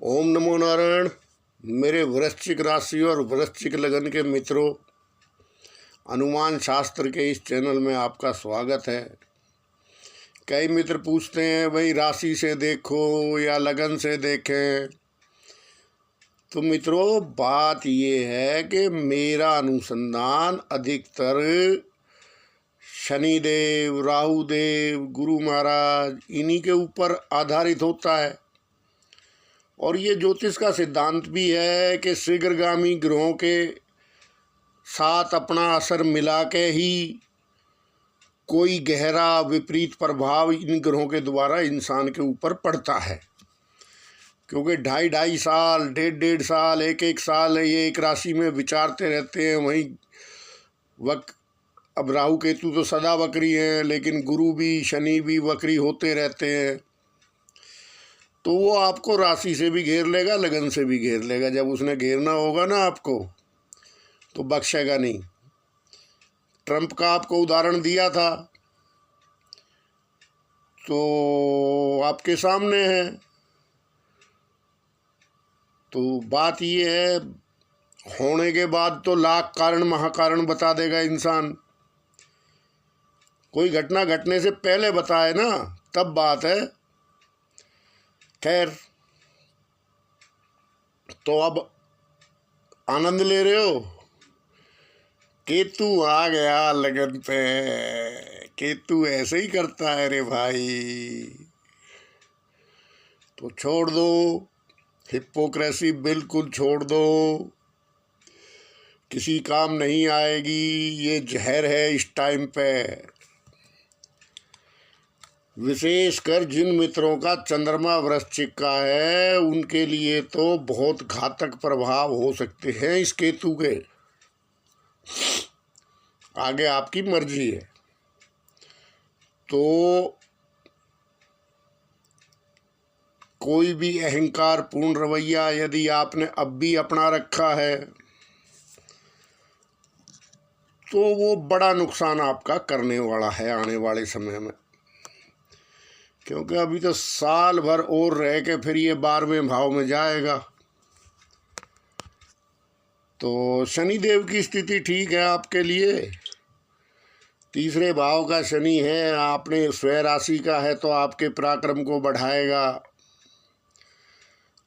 ओम नमो नारायण। मेरे वृश्चिक राशि और वृश्चिक लगन के मित्रों, अनुमान शास्त्र के इस चैनल में आपका स्वागत है। कई मित्र पूछते हैं भाई राशि से देखो या लगन से देखें। तो मित्रों, बात ये है कि मेरा अनुसंधान अधिकतर शनिदेव, राहुदेव, गुरु महाराज इन्हीं के ऊपर आधारित होता है। और ये ज्योतिष का सिद्धांत भी है कि शीघ्रगामी ग्रहों के साथ अपना असर मिला के ही कोई गहरा विपरीत प्रभाव इन ग्रहों के द्वारा इंसान के ऊपर पड़ता है। क्योंकि 2.5 साल, 1.5 साल, 1 साल ये एक राशि में विचारते रहते हैं। वहीं अब राहु केतु तो सदा वक्री हैं, लेकिन गुरु भी शनि भी वक्री होते रहते हैं। तो वो आपको राशि से भी घेर लेगा, लगन से भी घेर लेगा। जब उसने घेरना होगा ना आपको, तो बख्शेगा नहीं। ट्रंप का आपको उदाहरण दिया था, तो आपके सामने है। तो बात ये है, होने के बाद तो लाख कारण महाकारण बता देगा इंसान। कोई घटना घटने से पहले बताए ना, तब बात है। खैर, तो अब आनंद ले रहे हो। केतु आ गया लगन पे। केतु ऐसे ही करता है रे भाई। तो छोड़ दो, हिपोक्रेसी बिल्कुल छोड़ दो। किसी काम नहीं आएगी, ये जहर है इस टाइम पे। विशेषकर जिन मित्रों का चंद्रमा वृश्चिक का है, उनके लिए तो बहुत घातक प्रभाव हो सकते हैं इस केतु के। आगे आपकी मर्जी है। तो कोई भी अहंकार पूर्ण रवैया यदि आपने अब भी अपना रखा है, तो वो बड़ा नुकसान आपका करने वाला है आने वाले समय में। क्योंकि अभी तो साल भर और रह के फिर ये 12वें भाव में जाएगा। तो शनिदेव की स्थिति ठीक है आपके लिए। 3रे भाव का शनि है, आपने स्वयं राशि का है, तो आपके पराक्रम को बढ़ाएगा।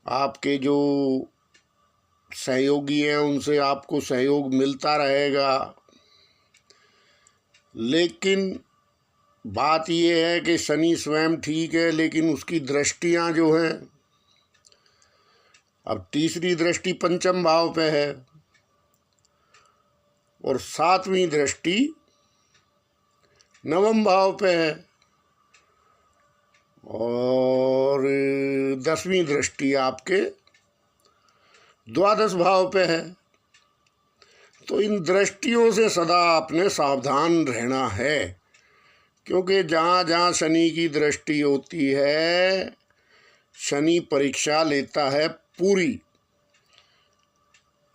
आपके जो सहयोगी हैं उनसे आपको सहयोग मिलता रहेगा। लेकिन बात यह है कि शनि स्वयं ठीक है, लेकिन उसकी दृष्टियां जो हैं, अब 3री दृष्टि पंचम भाव पे है और 7वीं दृष्टि 9वें भाव पे है और 10वीं दृष्टि आपके 12 भाव पे है। तो इन दृष्टियों से सदा आपने सावधान रहना है। क्योंकि जहाँ जहाँ शनि की दृष्टि होती है, शनि परीक्षा लेता है पूरी।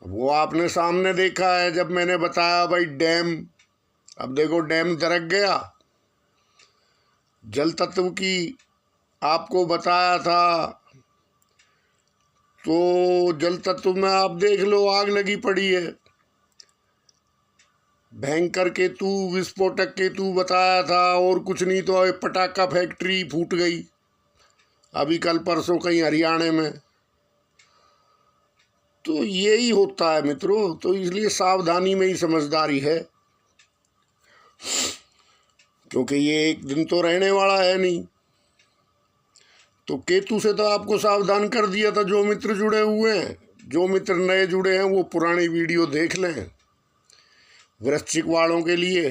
वो आपने सामने देखा है, जब मैंने बताया भाई डैम, अब देखो डैम दरक गया। जल तत्व की आपको बताया था, तो जल तत्व में आप देख लो आग लगी पड़ी है। भयंकर केतु, विस्फोटक केतु बताया था, और कुछ नहीं तो पटाखा फैक्ट्री फूट गई अभी कल परसों कहीं हरियाणा में। तो यही होता है मित्रों। तो इसलिए सावधानी में ही समझदारी है। क्योंकि ये एक दिन तो रहने वाला है नहीं। तो केतु से तो आपको सावधान कर दिया था। जो मित्र जुड़े हुए हैं, जो मित्र नए जुड़े हैं, वो पुरानी वीडियो देख लें वृश्चिक वालों के लिए।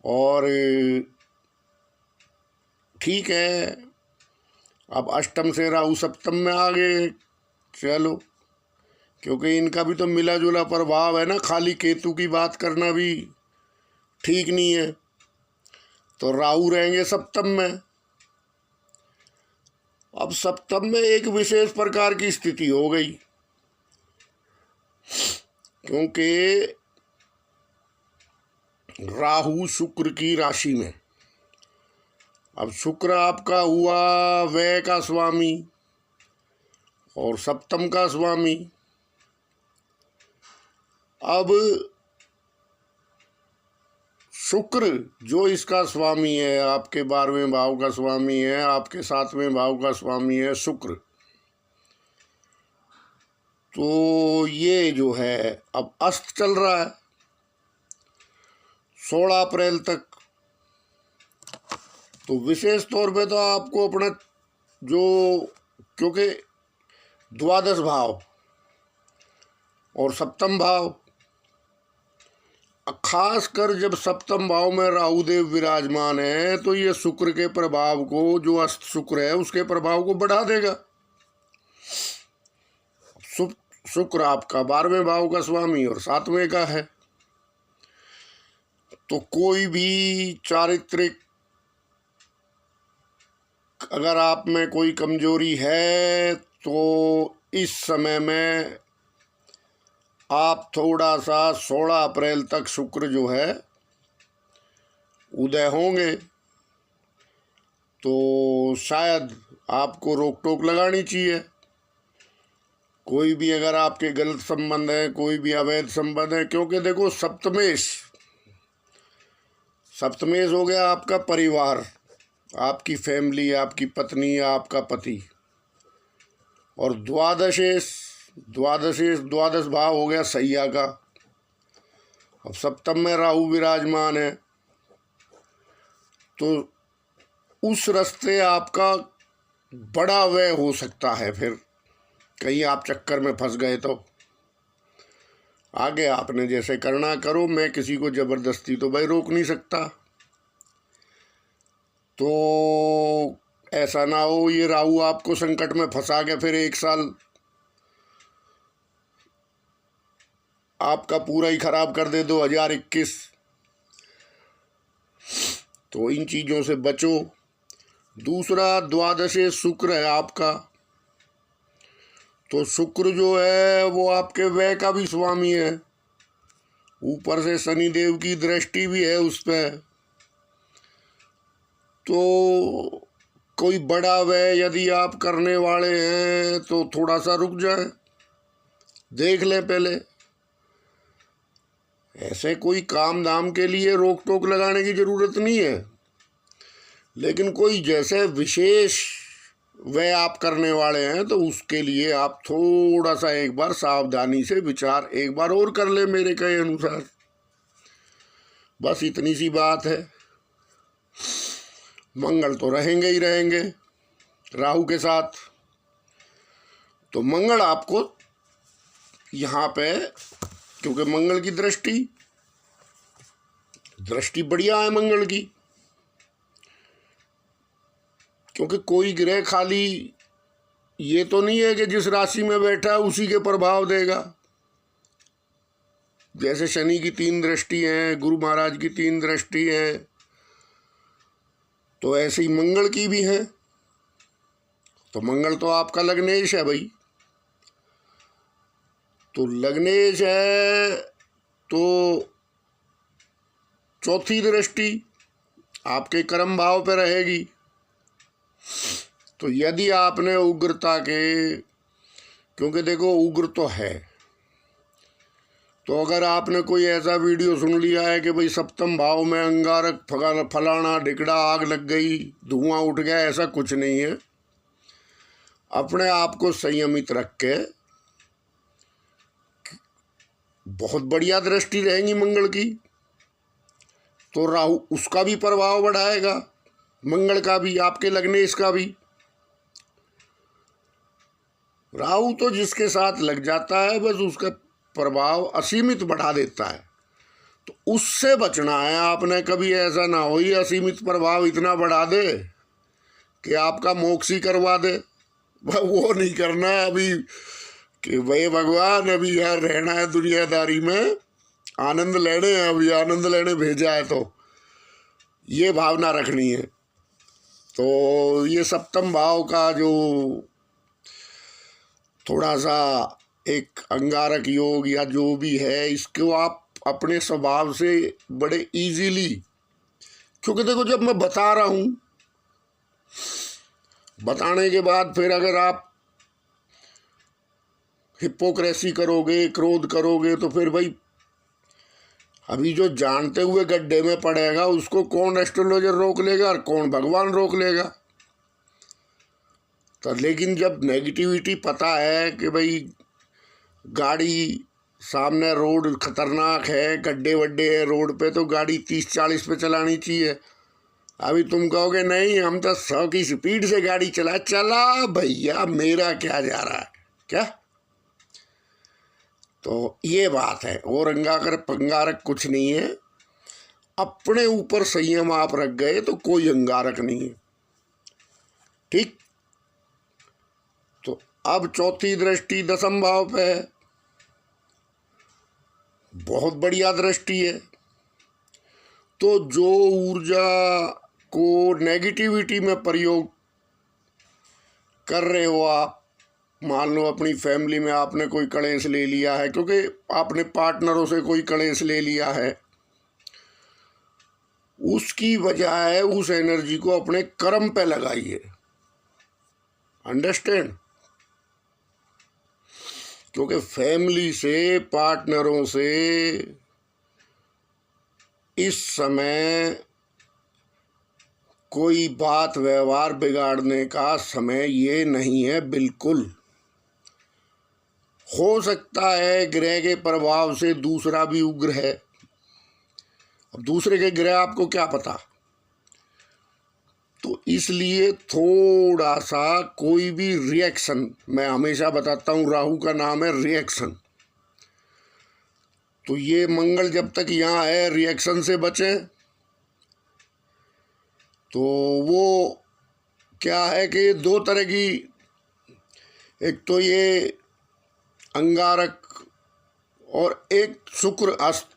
और ठीक है, अब अष्टम से राहु सप्तम में आ गए। चलो, क्योंकि इनका भी तो मिला जुला प्रभाव है ना। खाली केतु की बात करना भी ठीक नहीं है। तो राहु रहेंगे सप्तम में। अब सप्तम में एक विशेष प्रकार की स्थिति हो गई, क्योंकि राहु शुक्र की राशि में। अब शुक्र आपका हुआ व्यय का स्वामी, और सप्तम का स्वामी। अब शुक्र जो इसका स्वामी है, आपके 12वें भाव का स्वामी है, आपके 7वें भाव का स्वामी है शुक्र। तो ये जो है अब अस्त चल रहा है 16 अप्रैल तक। तो विशेष तौर पे तो आपको अपना जो, क्योंकि द्वादश भाव और सप्तम भाव, खास कर जब सप्तम भाव में राहु देव विराजमान है तो ये शुक्र के प्रभाव को, जो अस्त शुक्र है उसके प्रभाव को बढ़ा देगा। शुक्र आपका 12वें भाव का स्वामी और 7वें का है। तो कोई भी चारित्रिक, अगर आप में कोई कमजोरी है तो इस समय में आप थोड़ा सा 16 अप्रैल तक शुक्र जो है उदय होंगे, तो शायद आपको रोक टोक लगानी चाहिए। कोई भी अगर आपके गलत संबंध है, कोई भी अवैध संबंध है, क्योंकि देखो सप्तमेश हो गया आपका परिवार, आपकी फैमिली, आपकी पत्नी, आपका पति, और द्वादश भाव हो गया सैया का। अब सप्तम में राहु विराजमान है तो उस रास्ते आपका बड़ा व्यय हो सकता है। फिर कहीं आप चक्कर में फंस गए तो आगे आपने जैसे करना करो, मैं किसी को जबरदस्ती तो भाई रोक नहीं सकता। तो ऐसा ना हो ये राहु आपको संकट में फंसा के फिर 1 साल आपका पूरा ही खराब कर दे 2021। तो इन चीज़ों से बचो। दूसरा, द्वादशे शुक्र है आपका, तो शुक्र जो है वो आपके व्यय का भी स्वामी है, ऊपर से शनिदेव की दृष्टि भी है उस पर। तो कोई बड़ा व्यय यदि आप करने वाले हैं तो थोड़ा सा रुक जाए, देख लें पहले। ऐसे कोई काम धाम के लिए रोक टोक लगाने की ज़रूरत नहीं है, लेकिन कोई जैसे विशेष व्यय आप करने वाले हैं तो उसके लिए आप थोड़ा सा एक बार सावधानी से विचार एक बार और कर ले मेरे कहे अनुसार। बस इतनी सी बात है। मंगल तो रहेंगे ही रहेंगे राहु के साथ, तो मंगल आपको यहाँ पे, क्योंकि मंगल की दृष्टि बढ़िया है मंगल की, क्योंकि कोई ग्रह खाली ये तो नहीं है कि जिस राशि में बैठा है उसी के प्रभाव देगा। जैसे शनि की 3 दृष्टि हैं, गुरु महाराज की 3 दृष्टि हैं, तो ऐसे ही मंगल की भी है। तो मंगल तो आपका लग्नेश है भाई, तो लग्नेश है तो चौथी दृष्टि आपके कर्म भाव पे रहेगी। तो यदि आपने उग्रता के, क्योंकि देखो उग्र तो है, तो अगर आपने कोई ऐसा वीडियो सुन लिया है कि भाई सप्तम भाव में अंगारक फलाना ढिकड़ा आग लग गई, धुआं उठ गया, ऐसा कुछ नहीं है। अपने आप को संयमित रख के, बहुत बढ़िया दृष्टि रहेंगी मंगल की, तो राहु उसका भी प्रभाव बढ़ाएगा, मंगल का भी, आपके लग्नेश का भी। राहु तो जिसके साथ लग जाता है बस उसका प्रभाव असीमित बढ़ा देता है, तो उससे बचना है आपने। कभी ऐसा ना हो ये असीमित प्रभाव इतना बढ़ा दे कि आपका मोक्ष ही करवा दे, वो नहीं करना है अभी कि भाई भगवान अभी यार रहना है दुनियादारी में, आनंद लेने हैं, अभी आनंद लेने भेजा है, तो ये भावना रखनी है। तो ये सप्तम भाव का जो थोड़ा सा एक अंगारक योग या जो भी है, इसको आप अपने स्वभाव से बड़े इजीली, क्योंकि देखो जब मैं बता रहा हूँ, बताने के बाद फिर अगर आप हिपोक्रेसी करोगे, क्रोध करोगे, तो फिर भाई अभी जो जानते हुए गड्ढे में पड़ेगा उसको कौन एस्ट्रोलॉजर रोक लेगा और कौन भगवान रोक लेगा। तो लेकिन जब नेगेटिविटी पता है कि भाई गाड़ी सामने रोड खतरनाक है, गड्ढे वड्ढे है रोड पे, तो गाड़ी 30-40 पे चलानी चाहिए। अभी तुम कहोगे नहीं हम तो 100 की स्पीड से गाड़ी चला भैया, मेरा क्या जा रहा है क्या। तो ये बात है, और अंगारक कुछ नहीं है। अपने ऊपर संयम आप रख गए तो कोई अंगारक नहीं है। ठीक। तो अब चौथी दृष्टि 10वें भाव पे है, बहुत बढ़िया दृष्टि है। तो जो ऊर्जा को नेगेटिविटी में प्रयोग कर रहे हो आप, मान लो अपनी फैमिली में आपने कोई कलेश ले लिया है, क्योंकि आपने पार्टनरों से कोई कलेश ले लिया है, उसकी बजाय उस एनर्जी को अपने कर्म पे लगाइए। अंडरस्टैंड। क्योंकि फैमिली से, पार्टनरों से इस समय कोई बात व्यवहार बिगाड़ने का समय ये नहीं है बिल्कुल। हो सकता है ग्रह के प्रभाव से दूसरा भी उग्र है, अब दूसरे के ग्रह आपको क्या पता। तो इसलिए थोड़ा सा कोई भी रिएक्शन, मैं हमेशा बताता हूँ राहु का नाम है रिएक्शन, तो ये मंगल जब तक यहाँ है रिएक्शन से बचें। तो वो क्या है कि दो तरह की, एक तो ये अंगारक और एक शुक्र अस्त,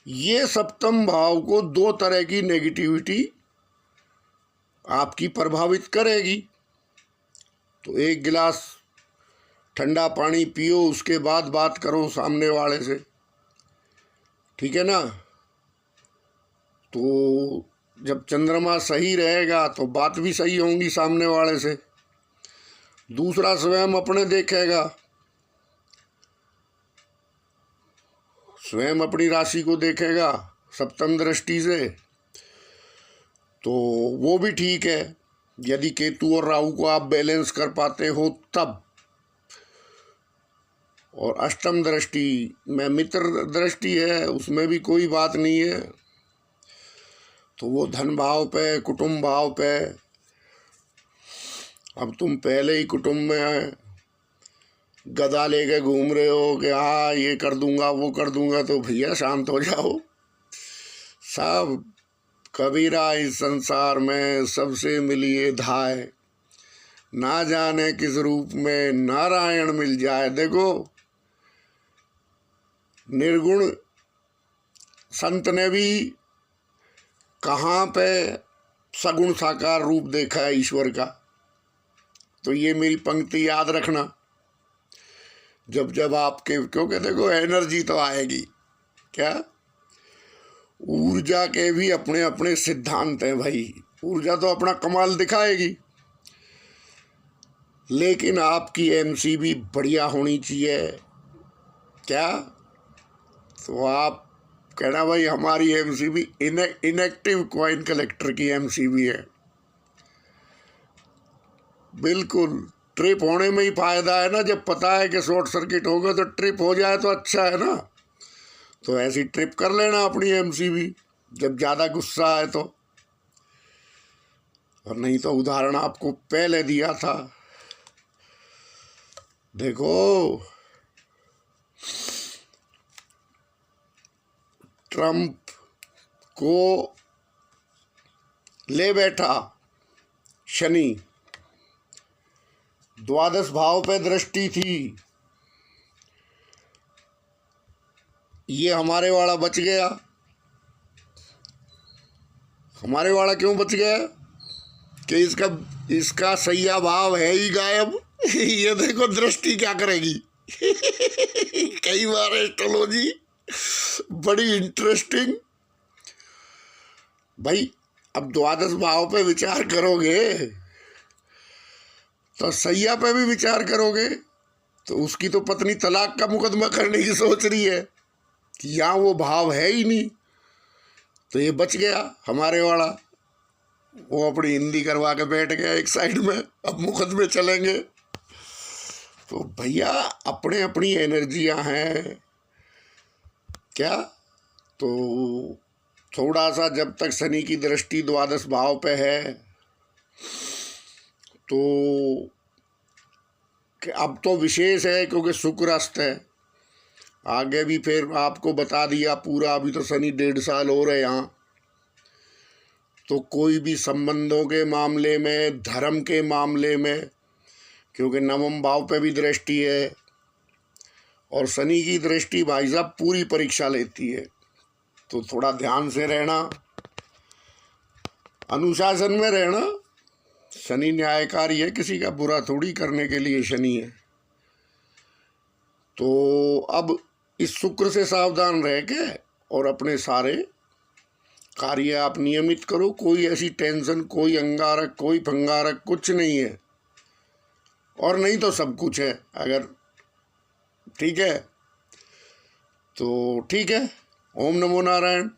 ये सप्तम भाव को दो तरह की नेगेटिविटी आपकी प्रभावित करेगी। तो एक गिलास ठंडा पानी पियो, उसके बाद बात करो सामने वाले से, ठीक है ना। तो जब चंद्रमा सही रहेगा तो बात भी सही होंगी सामने वाले से। दूसरा स्वयं अपने देखेगा, स्वयं अपनी राशि को देखेगा सप्तम दृष्टि से, तो वो भी ठीक है यदि केतु और राहु को आप बैलेंस कर पाते हो तब। और अष्टम दृष्टि में मित्र दृष्टि है, उसमें भी कोई बात नहीं है। तो वो धन भाव पे, कुटुंब भाव पे, अब तुम पहले ही कुटुंब में गदा लेके घूम रहे हो कि हाँ ये कर दूंगा वो कर दूंगा, तो भैया शांत हो जाओ। सब कबीरा इस संसार में सबसे मिलिए धाय, ना जाने किस रूप में नारायण मिल जाए। देखो निर्गुण संत ने भी कहाँ पे सगुण साकार रूप देखा है ईश्वर का। तो ये मेरी पंक्ति याद रखना जब जब आपके, क्योंकि देखो एनर्जी तो आएगी क्या, ऊर्जा के भी अपने अपने सिद्धांत हैं भाई। ऊर्जा तो अपना कमाल दिखाएगी, लेकिन आपकी एमसीबी बढ़िया होनी चाहिए क्या। तो आप कहना भाई हमारी एमसीबी इनएक्टिव कॉइन कलेक्टर की एमसीबी है, बिल्कुल ट्रिप होने में ही फायदा है ना। जब पता है कि शॉर्ट सर्किट होगा तो ट्रिप हो जाए तो अच्छा है ना। तो ऐसी ट्रिप कर लेना अपनी एमसीबी जब ज़्यादा गुस्सा है तो। और नहीं तो उदाहरण आपको पहले दिया था, देखो ट्रंप को ले बैठा शनि, द्वादश भाव पे दृष्टि थी, ये हमारे वाला बच गया। हमारे वाला क्यों बच गया कि इसका सैया भाव है ही गायब। ये देखो दृष्टि क्या करेगी। कई बार एस्ट्रोलॉजी बड़ी इंटरेस्टिंग भाई। अब द्वादश भाव पे विचार करोगे तो सैया पे भी विचार करोगे तो उसकी तो पत्नी तलाक का मुकदमा करने की सोच रही है कि यहाँ वो भाव है ही नहीं। तो ये बच गया हमारे वाला, वो अपनी हिंदी करवा के बैठ गया एक साइड में, अब मुकदमे चलेंगे। तो भैया अपने अपनी एनर्जियां हैं क्या। तो थोड़ा सा जब तक शनि की दृष्टि द्वादश भाव पे है तो अब तो विशेष है क्योंकि शुक्र अस्त है। आगे भी फिर आपको बता दिया पूरा, अभी तो शनि 1.5 साल हो रहे यहाँ। तो कोई भी संबंधों के मामले में, धर्म के मामले में, क्योंकि नवम भाव पे भी दृष्टि है और शनि की दृष्टि भाई साहब पूरी परीक्षा लेती है। तो थोड़ा ध्यान से रहना, अनुशासन में रहना। शनि न्यायकारी है, किसी का बुरा थोड़ी करने के लिए शनि है। तो अब इस शुक्र से सावधान रह के और अपने सारे कार्य आप नियमित करो। कोई ऐसी टेंशन, कोई अंगारक, कोई भंगारक कुछ नहीं है, और नहीं तो सब कुछ है। अगर ठीक है तो ठीक है। ओम नमो नारायण।